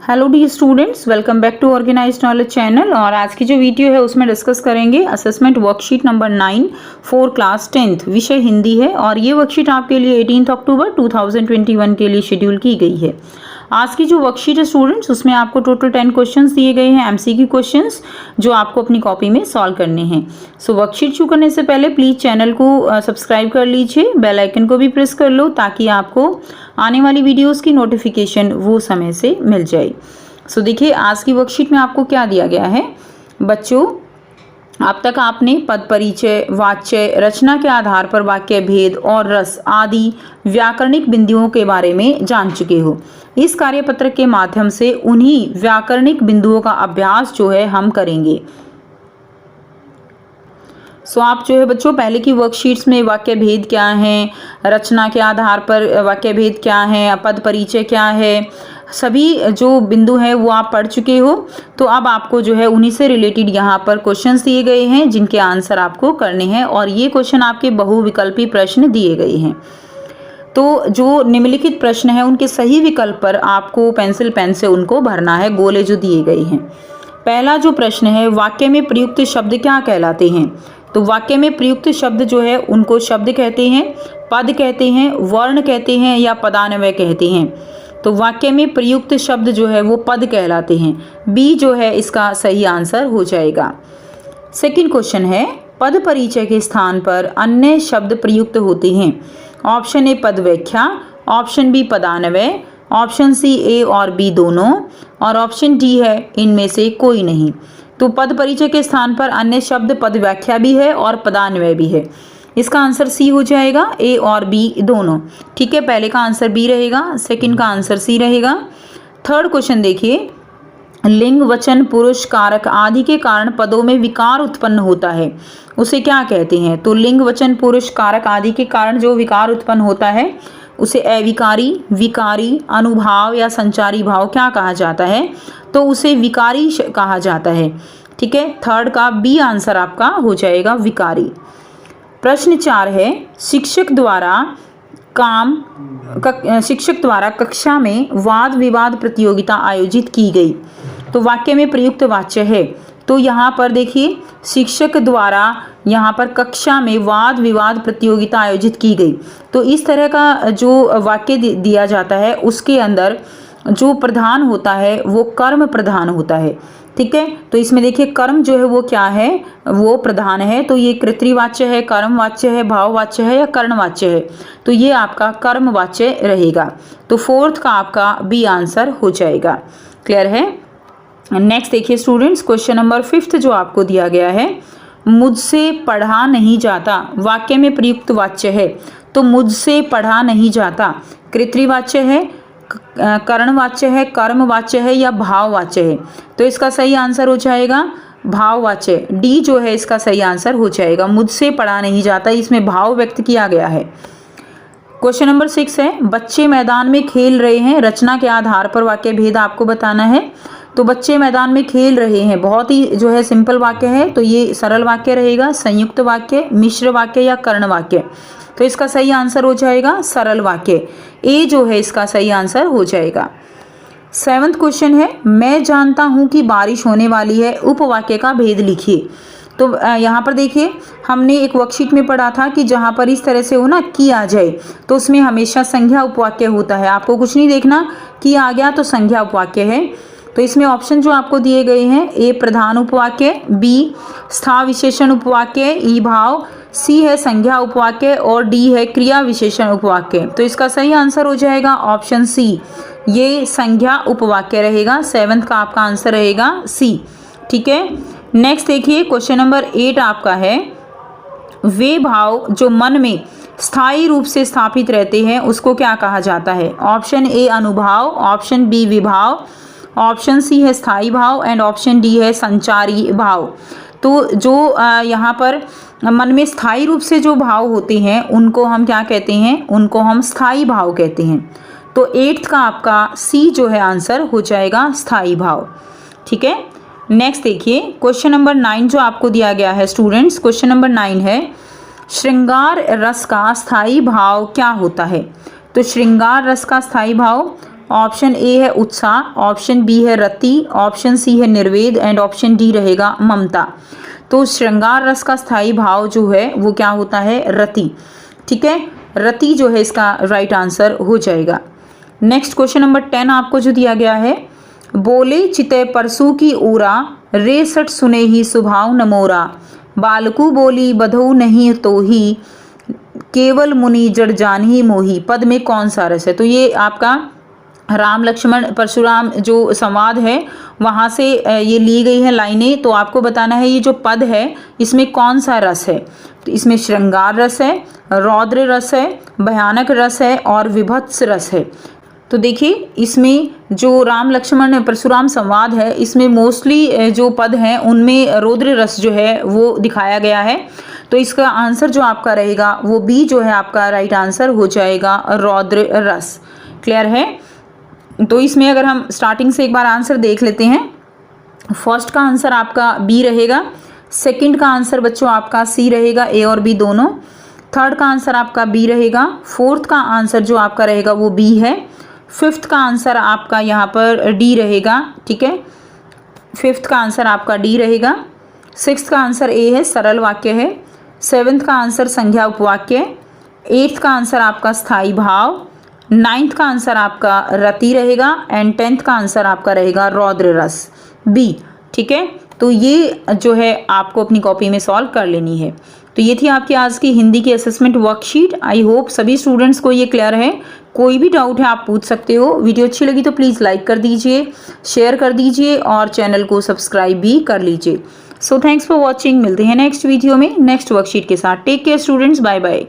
Hello dear students, welcome back to organised knowledge channel. और आज की जो वीडियो है उसमें डिस्कस करेंगे assessment worksheet number 9 for class 10th। विषय हिंदी है और ये वर्कशीट आपके लिए 18 अक्टूबर 2021 के लिए शेड्यूल की गई है। आज की जो वर्कशीट है स्टूडेंट्स, उसमें आपको टोटल 10 क्वेश्चंस दिए गए हैं, एमसीक्यू क्वेश्चंस, जो आपको अपनी कॉपी में सॉल्व करने हैं। सो वर्कशीट शुरू करने से पहले प्लीज़ चैनल को सब्सक्राइब कर लीजिए, बेल आइकन को भी प्रेस कर लो ताकि आपको आने वाली वीडियोस की नोटिफिकेशन वो समय से मिल जाए। सो देखिए, आज की वर्कशीट में आपको क्या दिया गया है बच्चों। अब तक आपने पद परिचय, वाच्य, रचना के आधार पर वाक्य भेद और रस आदि व्याकरणिक बिंदुओं के बारे में जान चुके हो। इस कार्यपत्र के माध्यम से उन्हीं व्याकरणिक बिंदुओं का अभ्यास जो है हम करेंगे। सो आप जो है बच्चों, पहले की वर्कशीट्स में वाक्य भेद क्या है, रचना के आधार पर वाक्य भेद क्या है, पद परिचय क्या है, सभी जो बिंदु हैं वो आप पढ़ चुके हो। तो अब आपको जो है उन्हीं से रिलेटेड यहाँ पर क्वेश्चंस दिए गए हैं जिनके आंसर आपको करने हैं। और ये क्वेश्चन आपके बहुविकल्पी प्रश्न दिए गए हैं। तो जो निम्नलिखित प्रश्न है उनके सही विकल्प पर आपको पेंसिल पेन से उनको भरना है, गोले जो दिए गए हैं। पहला जो प्रश्न है, वाक्य में प्रयुक्त शब्द क्या कहलाते हैं। तो वाक्य में प्रयुक्त शब्द जो है उनको शब्द कहते हैं, पद कहते हैं, वर्ण कहते हैं या पदान्वय कहते हैं। तो वाक्य में प्रयुक्त शब्द जो है वो पद कहलाते हैं। बी जो है इसका सही आंसर हो जाएगा। सेकंड क्वेश्चन है, पद परिचय के स्थान पर अन्य शब्द प्रयुक्त होते हैं। ऑप्शन ए पद व्याख्या, ऑप्शन बी पदान्वय, ऑप्शन सी ए और बी दोनों, और ऑप्शन डी है इनमें से कोई नहीं। तो पद परिचय के स्थान पर अन्य शब्द पद व्याख्या भी है और पदान्वय भी है। इसका आंसर सी हो जाएगा, ए और बी दोनों। ठीक है, पहले का आंसर बी रहेगा, सेकंड का आंसर सी रहेगा। थर्ड क्वेश्चन देखिए, लिंग, वचन, पुरुष, कारक आदि के कारण पदों में विकार उत्पन्न होता है, उसे क्या कहते हैं। तो लिंग, वचन, पुरुष, कारक आदि के कारण जो विकार उत्पन्न होता है उसे अविकारी, विकारी, अनुभाव या संचारी भाव क्या कहा जाता है। तो उसे विकारी कहा जाता है। ठीक है, थर्ड का बी आंसर आपका हो जाएगा, विकारी। प्रश्न 4 है, शिक्षक द्वारा कक्षा में वाद विवाद प्रतियोगिता आयोजित की गई। तो वाक्य में प्रयुक्त वाच्य है। तो यहाँ पर देखिए, शिक्षक द्वारा यहाँ पर कक्षा में वाद विवाद प्रतियोगिता आयोजित की गई। तो इस तरह का जो वाक्य दिया जाता है उसके अंदर जो प्रधान होता है वो कर्म प्रधान होता है। ठीक है, तो इसमें देखिए कर्म जो है वो क्या है, वो प्रधान है। तो ये कृतवाच्य है, कर्मवाच्य है, भाववाच्य है या कर्णवाच्य है। तो ये आपका कर्मवाच्य रहेगा। तो फोर्थ का आपका बी आंसर हो जाएगा। क्लियर है। नेक्स्ट देखिए स्टूडेंट्स, क्वेश्चन नंबर 5 जो आपको दिया गया है, मुझसे पढ़ा नहीं जाता वाक्य में प्रयुक्त वाच्य है। तो मुझसे पढ़ा नहीं जाता कृतवाच्य है, कर्णवाच्य है, कर्मवाच्य है या भाववाच्य है। तो इसका सही आंसर हो जाएगा भाववाच्य, डी जो है इसका सही आंसर हो जाएगा। मुझसे पढ़ा नहीं जाता, इसमें भाव व्यक्त किया गया है। क्वेश्चन नंबर 6 है, बच्चे मैदान में खेल रहे हैं, रचना के आधार पर वाक्य भेद आपको बताना है। तो बच्चे मैदान में खेल रहे हैं, बहुत ही जो है सिंपल वाक्य है। तो ये सरल वाक्य रहेगा, संयुक्त वाक्य, मिश्र वाक्य या कर्ण वाक्य। तो इसका सही आंसर हो जाएगा सरल वाक्य, ए जो है इसका सही आंसर हो जाएगा। 7वां क्वेश्चन है, मैं जानता हूं कि बारिश होने वाली है, उपवाक्य का भेद लिखिए। तो यहाँ पर देखिए, हमने एक वर्कशीट में पढ़ा था कि जहाँ पर इस तरह से हो ना कि आ जाए तो उसमें हमेशा संज्ञा उपवाक्य होता है। आपको कुछ नहीं देखना, कि आ गया तो संज्ञा उपवाक्य है। तो इसमें ऑप्शन जो आपको दिए गए हैं, ए प्रधान उपवाक्य, बी स्था विशेषण उपवाक्य, ई भाव, सी है संज्ञा उपवाक्य और डी है क्रिया विशेषण उपवाक्य। तो इसका सही आंसर हो जाएगा ऑप्शन सी, ये संज्ञा उपवाक्य रहेगा। 7th का आपका आंसर रहेगा सी। ठीक है, नेक्स्ट देखिए क्वेश्चन नंबर 8 आपका है, वे भाव जो मन में स्थायी रूप से स्थापित रहते हैं उसको क्या कहा जाता है। ऑप्शन ए अनुभाव, ऑप्शन बी विभाव, ऑप्शन सी है स्थायी भाव एंड ऑप्शन डी है संचारी भाव। तो जो यहाँ पर मन में स्थायी रूप से जो भाव होते हैं उनको हम क्या कहते हैं, उनको हम स्थायी भाव कहते हैं। तो 8th का आपका सी जो है आंसर हो जाएगा, स्थायी भाव। ठीक है, नेक्स्ट देखिए क्वेश्चन नंबर 9 जो आपको दिया गया है स्टूडेंट्स। क्वेश्चन नंबर 9 है, श्रृंगार रस का स्थायी भाव क्या होता है। तो श्रृंगार रस का स्थायी भाव ऑप्शन ए है उत्साह, ऑप्शन बी है रति, ऑप्शन सी है निर्वेद एंड ऑप्शन डी रहेगा ममता। तो श्रृंगार रस का स्थायी भाव जो है वो क्या होता है, रति। ठीक है, रति जो है इसका राइट आंसर हो जाएगा। नेक्स्ट क्वेश्चन नंबर 10 आपको जो दिया गया है, बोले चिते परसू की ओरा, रे सट सुने ही सुभाव न मोरा, बालकू बोली बधऊ नहीं तो ही, केवल मुनि जड़ जान ही मोही, पद में कौन सा रस है। तो ये आपका राम लक्ष्मण परशुराम जो संवाद है वहाँ से ये ली गई है लाइनें। तो आपको बताना है ये जो पद है इसमें कौन सा रस है। तो इसमें श्रृंगार रस है, रौद्र रस है, भयानक रस है और विभत्स रस है। तो देखिए इसमें जो राम लक्ष्मण परशुराम संवाद है इसमें मोस्टली जो पद हैं उनमें रौद्र रस जो है वो दिखाया गया है। तो इसका आंसर जो आपका रहेगा वो बी जो है आपका राइट आंसर हो जाएगा, रौद्र रस। क्लियर है। तो इसमें अगर हम स्टार्टिंग से एक बार आंसर देख लेते हैं, फर्स्ट का आंसर आपका बी रहेगा, सेकंड का आंसर बच्चों आपका सी रहेगा, ए और बी दोनों, थर्ड का आंसर आपका बी रहेगा, फोर्थ का आंसर जो आपका रहेगा वो बी है, फिफ्थ का आंसर आपका यहाँ पर डी रहेगा। ठीक है, फिफ्थ का आंसर आपका डी रहेगा, सिक्स्थ का आंसर ए है, सरल वाक्य है, सेवेंथ का आंसर संज्ञा उपवाक्य, एट्थ का आंसर आपका स्थायी भाव, नाइन्थ का आंसर आपका रति रहेगा एंड टेंथ का आंसर आपका रहेगा रौद्र रस, बी। ठीक है, तो ये जो है आपको अपनी कॉपी में सॉल्व कर लेनी है। तो ये थी आपकी आज की हिंदी की असेसमेंट वर्कशीट। आई होप सभी स्टूडेंट्स को ये क्लियर है। कोई भी डाउट है आप पूछ सकते हो। वीडियो अच्छी लगी तो प्लीज़ लाइक कर दीजिए, शेयर कर दीजिए और चैनल को सब्सक्राइब भी कर लीजिए। So thanks for watching. मिलते हैं नेक्स्ट वीडियो में नेक्स्ट वर्कशीट के साथ। Take care students, bye bye.